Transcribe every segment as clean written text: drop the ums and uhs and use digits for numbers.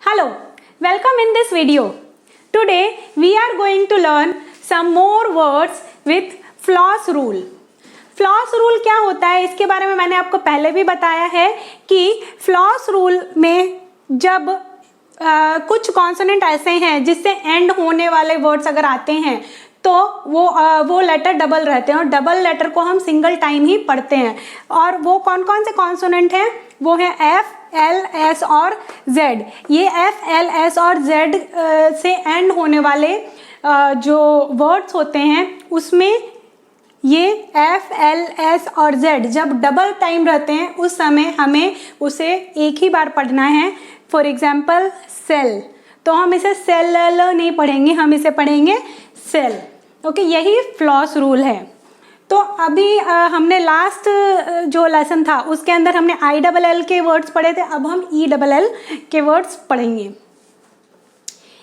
Hello, welcome in this video. Today we are going to learn some more words with floss rule. Floss rule क्या होता है इसके बारे में मैंने आपको पहले भी बताया है कि फ्लॉस रूल में जब कुछ कॉन्सोनेंट ऐसे हैं जिससे एंड होने वाले वर्ड्स अगर आते हैं तो वो लेटर डबल रहते हैं और डबल लेटर को हम सिंगल टाइम ही पढ़ते हैं। और वो कौन कौन से कॉन्सोनेंट हैं? वो है एफ, एल, एस और जेड। ये एफ, एल, एस और जेड से एंड होने वाले जो वर्ड्स होते हैं उसमें ये एफ, एल, एस और जेड जब डबल टाइम रहते हैं उस समय हमें उसे एक ही बार पढ़ना है। फॉर एग्जाम्पल सेल, तो हम इसे सेल नहीं पढ़ेंगे, हम इसे पढ़ेंगे सेल। ओके, यही फ्लॉस रूल है। तो अभी हमने लास्ट जो लेसन था उसके अंदर हमने आई डबल एल के वर्ड्स पढ़े थे, अब हम ई डबल एल के वर्ड्स पढ़ेंगे।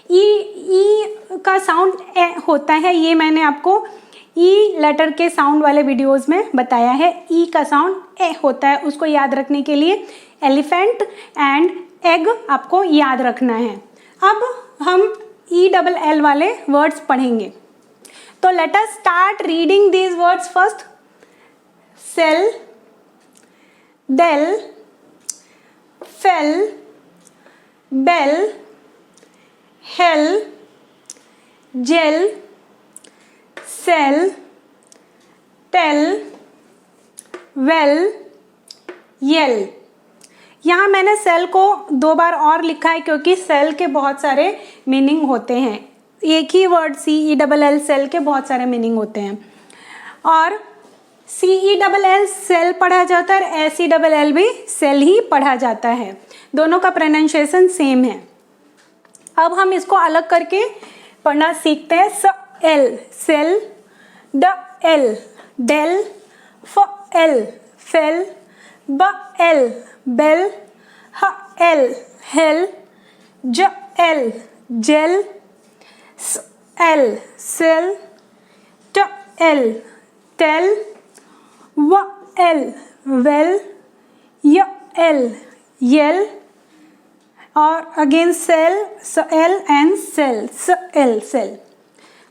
ई का साउंड ए होता है, ये मैंने आपको ई लेटर के साउंड वाले वीडियोस में बताया है। ई का साउंड ए होता है, उसको याद रखने के लिए एलिफेंट एंड एग आपको याद रखना है। अब हम ई डबल एल वाले वर्ड्स पढ़ेंगे, तो let us start reading these words first. Cell, dell, fell, bell, hell, jell, sell, tell, well, yell. यहाँ मैंने सेल को 2 बार और लिखा है क्योंकि सेल के बहुत सारे मीनिंग होते हैं। एक ही वर्ड सी ई डबल एल सेल के बहुत सारे मीनिंग होते हैं और सी ई डबल एल सेल पढ़ा जाता है और एस ई डबल एल भी सेल ही पढ़ा जाता है। दोनों का प्रोनाउंसिएशन सेम है। अब हम इसको अलग करके पढ़ना सीखते हैं। स एल सेल, ड एल डेल, फ एल फेल, ब एल बेल, ह एल हेल, ज एल जेल, स एल सेल, ट एल टेल, व एल वेल, य एल येल और अगेन सेल, स एल एंड सेल, स एल सेल।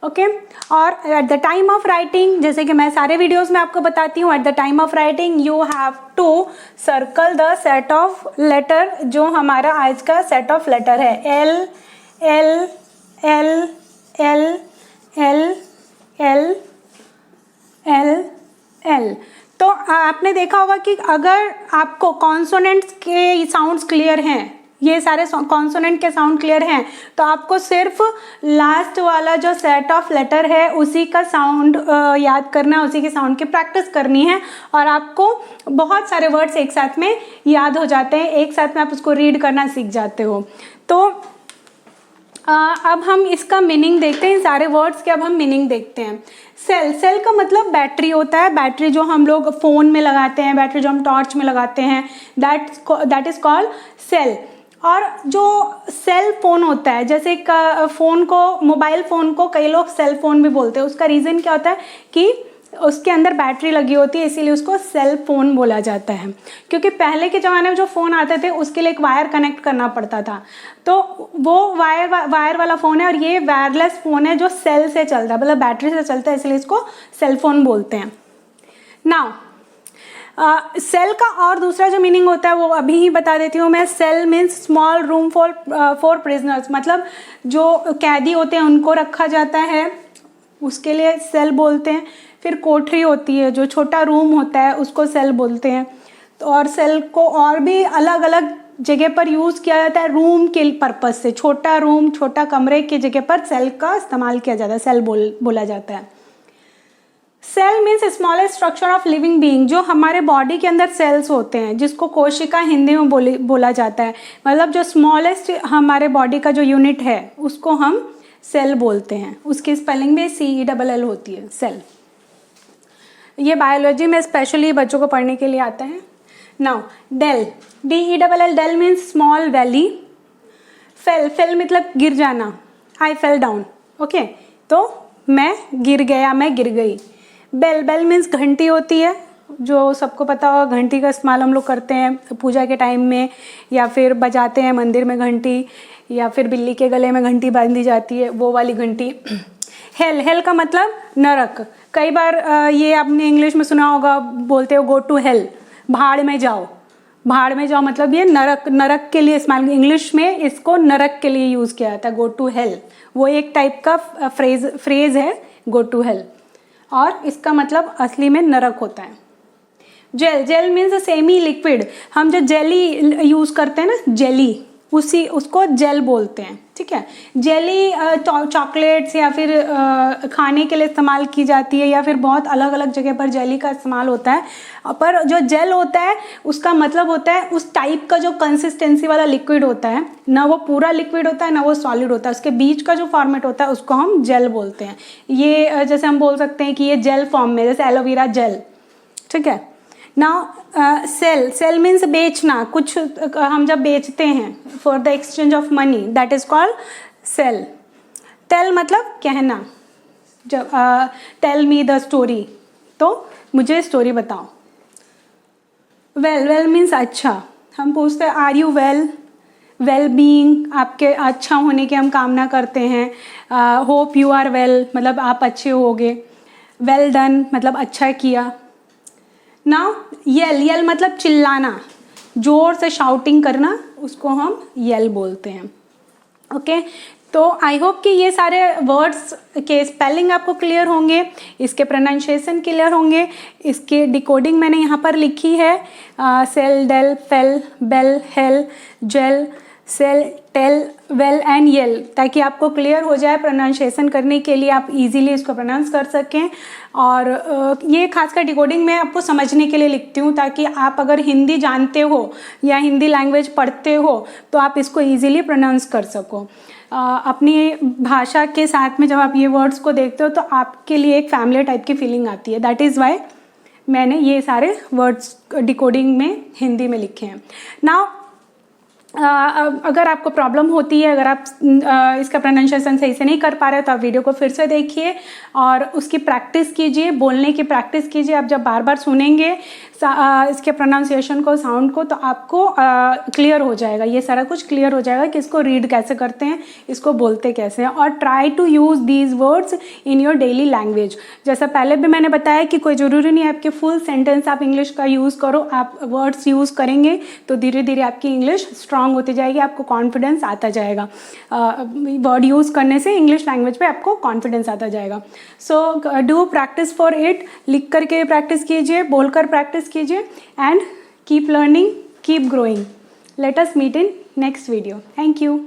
ओके, और at the time of writing, जैसे कि मैं सारे वीडियोस में आपको बताती हूँ, at the time of writing you have to circle the set of letter जो हमारा आज का सेट ऑफ लेटर है। L L L L L L L L. तो आपने देखा होगा कि अगर आपको कॉन्सोनेंट्स के साउंड्स क्लियर हैं, ये सारे कॉन्सोनेंट के साउंड क्लियर हैं, तो आपको सिर्फ लास्ट वाला जो सेट ऑफ लेटर है उसी का साउंड याद करना है, उसी के साउंड की प्रैक्टिस करनी है और आपको बहुत सारे वर्ड्स एक साथ में याद हो जाते हैं, एक साथ में आप उसको रीड करना सीख जाते हो। तो अब हम इसका मीनिंग देखते हैं, सारे वर्ड्स के अब हम मीनिंग देखते हैं। सेल, सेल का मतलब बैटरी होता है। बैटरी जो हम लोग फ़ोन में लगाते हैं, बैटरी जो हम टॉर्च में लगाते हैं, दैट इज़ कॉल्ड सेल। और जो सेल फोन होता है, जैसे फ़ोन को, मोबाइल फ़ोन को कई लोग सेल फोन भी बोलते हैं। उसका रीज़न क्या होता है कि उसके अंदर बैटरी लगी होती है, इसीलिए उसको सेल फोन बोला जाता है। क्योंकि पहले के ज़माने में जो फ़ोन आते थे उसके लिए एक वायर कनेक्ट करना पड़ता था, तो वो वायर वाला फ़ोन है और ये वायरलेस फ़ोन है जो सेल से चलता है, मतलब बैटरी से चलता है, इसलिए इसको सेल फोन बोलते हैं। नाउ सेल का और दूसरा जो मीनिंग होता है वो अभी ही बता देती हूँ मैं। Cell means small room for prisoners, मतलब जो कैदी होते हैं उनको रखा जाता है, उसके लिए सेल बोलते हैं। फिर कोठरी होती है, जो छोटा रूम होता है उसको सेल बोलते हैं। तो और सेल को और भी अलग अलग जगह पर यूज़ किया जाता है रूम के पर्पज़ से। छोटा रूम, छोटा कमरे की जगह पर सेल का इस्तेमाल किया जाता है, सेल बोला जाता है। Cell means smallest structure of living being, जो हमारे बॉडी के अंदर सेल्स होते हैं जिसको कोशिका हिंदी में बोला जाता है। मतलब जो स्मॉलेस्ट हमारे बॉडी का जो यूनिट है उसको हम सेल बोलते हैं। उसकी स्पेलिंग में सी ई डबल एल होती है, सेल। ये बायोलॉजी में स्पेशली बच्चों को पढ़ने के लिए आता है। Now dell, D E double L, dell means small valley. Fell, fell मतलब गिर जाना, आई फेल डाउन। ओके, तो मैं गिर गया, मैं गिर गई। बेल, बेल मीन्स घंटी होती है, जो सबको पता होगा, घंटी का इस्तेमाल हम लोग करते हैं पूजा के टाइम में या फिर बजाते हैं मंदिर में घंटी। या फिर बिल्ली के गले में घंटी बांधी जाती है, वो वाली घंटी। हेल, हेल का मतलब नरक। कई बार ये आपने इंग्लिश में सुना होगा, बोलते हो गो टू हेल, भाड़ में जाओ। भाड़ में जाओ मतलब ये नरक, नरक के लिए इस्तेमाल, इंग्लिश में इसको नरक के लिए यूज़ किया जाता है, गो टू हेल। वो एक टाइप का फ्रेज है गो टू हेल, और इसका मतलब असली में नरक होता है। Jell, jell means semi liquid. हम जो जेली यूज़ करते हैं ना, जेली, उसको जेल बोलते हैं, ठीक है। जेली चॉकलेट्स या फिर खाने के लिए इस्तेमाल की जाती है, या फिर बहुत अलग अलग जगह पर जेली का इस्तेमाल होता है। पर जो जेल होता है उसका मतलब होता है उस टाइप का जो कंसिस्टेंसी वाला लिक्विड होता है, ना वो पूरा लिक्विड होता है ना वो सॉलिड होता है, उसके बीच का जो फॉर्मेट होता है उसको हम जेल बोलते हैं। ये जैसे हम बोल सकते हैं कि ये जेल फॉर्म में, जैसे एलोवेरा जेल, ठीक है। नाउ सेल, सेल मीन्स बेचना, कुछ हम जब बेचते हैं for the exchange of money, that is called sell. Tell मतलब कहना, जब टेल मी द स्टोरी, तो मुझे स्टोरी बताओ। वेल, वेल मीन्स अच्छा। हम पूछते हैं are you well, well being, आपके अच्छा होने की हम कामना करते हैं। होप यू आर वेल मतलब आप अच्छे होगे। वेल डन मतलब अच्छा किया। नाउ येल, येल मतलब चिल्लाना, जोर से शाउटिंग करना, उसको हम येल बोलते हैं। ओके, तो आई होप कि ये सारे वर्ड्स के स्पेलिंग आपको क्लियर होंगे, इसके प्रोनाउंसिएशन क्लियर होंगे। इसके डिकोडिंग मैंने यहाँ पर लिखी है, cell, dell, fell, bell, hell, jell, sell, tell, well and yell, ताकि आपको क्लियर हो जाए प्रोनाउंसिएशन करने के लिए, आप इजीली इसको प्रोनाउंस कर सकें। और ये खासकर डिकोडिंग में आपको समझने के लिए लिखती हूँ, ताकि आप अगर हिंदी जानते हो या हिंदी लैंग्वेज पढ़ते हो तो आप इसको इजीली प्रोनाउंस कर सको। अपनी भाषा के साथ में जब आप ये वर्ड्स को देखते हो तो आपके लिए एक फैमिली टाइप की फीलिंग आती है। दैट इज़ वाई मैंने ये सारे वर्ड्स डिकोडिंग में हिंदी में लिखे हैं। नाउ अगर आपको प्रॉब्लम होती है, अगर आप इसका प्रोनाउंसिएशन सही से नहीं कर पा रहे हो तो आप वीडियो को फिर से देखिए और उसकी प्रैक्टिस कीजिए, बोलने की प्रैक्टिस कीजिए। आप जब बार बार सुनेंगे इसके प्रोनाउंसिएशन को, साउंड को, तो आपको क्लियर हो जाएगा, ये सारा कुछ क्लियर हो जाएगा कि इसको रीड कैसे करते हैं, इसको बोलते कैसे हैं। और try to use these words in your daily language. जैसा पहले भी मैंने बताया कि कोई ज़रूरी नहीं है आपके फुल सेंटेंस आप इंग्लिश का यूज़ करो, आप वर्ड्स यूज़ करेंगे तो धीरे धीरे आपकी इंग्लिश स्ट्रांग होती जाएगी, आपको कॉन्फिडेंस आता जाएगा। वर्ड यूज़ करने से इंग्लिश लैंग्वेज पे आपको कॉन्फिडेंस आता जाएगा। So do practice for it, लिख करके प्रैक्टिस कीजिए, बोलकर प्रैक्टिस कीजिए, and keep learning, keep growing. Let us meet in next video. Thank you.